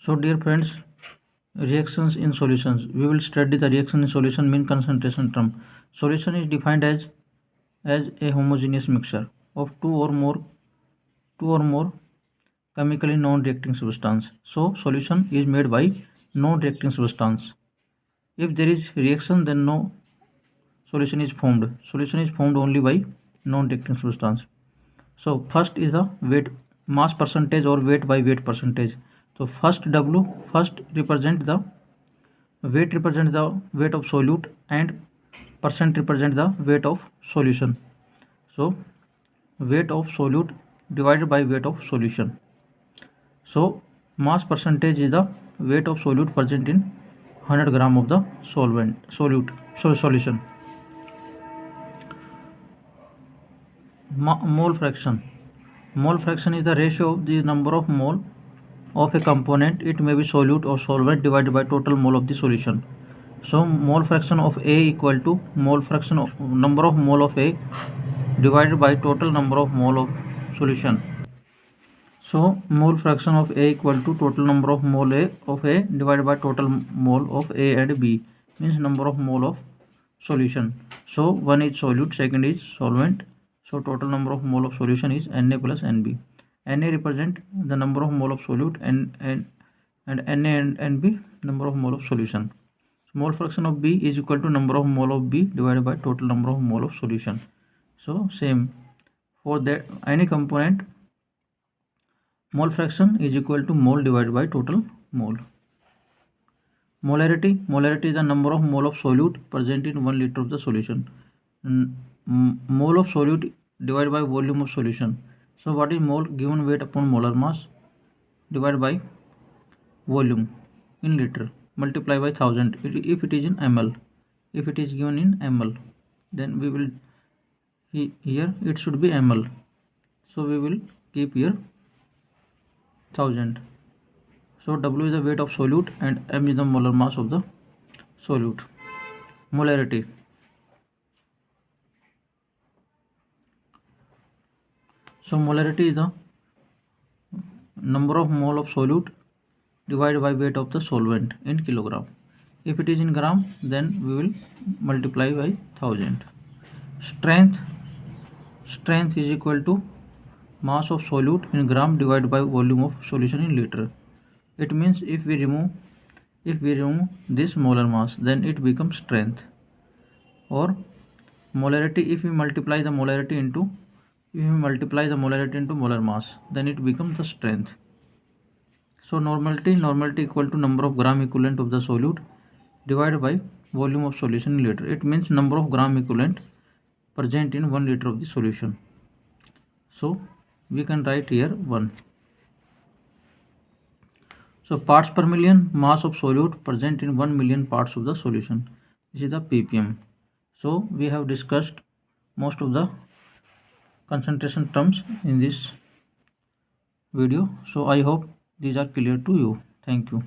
So dear friends, reactions in solutions. We will study the reaction in solution mean concentration term. Solution is defined as a homogeneous mixture of two or more chemically non-reacting substance. So solution is made by non-reacting substance. If there is reaction, then no solution is formed. Solution is formed only by non-reacting substance. So first is the weight mass percentage or weight by weight percentage. So first W first represent the weight of solute and percent represent the weight of solution. So weight of solute divided by weight of solution. So mass percentage is the weight of solute present in 100 gram of the solution. Mole fraction. Mole fraction is the ratio of the number of mole of a component, it may be solute or solvent, divided by total mole of the solution. So mole fraction of A equal to mole fraction of number of mole of A divided by total number of mole of solution. So mole fraction of A equal to total number of mole of A divided by total mole of A and B, means number of mole of solution. So one is solute, second is solvent. So total number of mole of solution is Na plus Nb. Na represent the number of mole of solute and Na and Nb number of mole of solution. So mole fraction of B is equal to number of mole of B divided by total number of mole of solution. So same for that any component, mole fraction is equal to mole divided by total mole. Molarity is the number of mole of solute present in 1 liter of the solution. Mole of solute divided by volume of solution. So what is mole? Given weight upon molar mass divided by volume in liter, multiply by 1000 if it is in ml. If it is given in ml, then we will here it should be ml, so we will keep here 1000. So W is the weight of solute and M is the molar mass of the solute. Molarity. So molarity is the number of mole of solute divided by weight of the solvent in kilogram. If it is in gram, then we will multiply by 1000. Strength is equal to mass of solute in gram divided by volume of solution in liter. It means if we remove this molar mass, then it becomes strength. Or molarity, if we multiply the molarity into molar mass, then it becomes the strength. So normality equal to number of gram equivalent of the solute divided by volume of solution in liter. It means number of gram equivalent present in 1 liter of the solution. So we can write here 1. So parts per million, mass of solute present in 1 million parts of the solution. This is the ppm. So we have discussed most of the concentration terms in this video. So I hope these are clear to you. Thank you.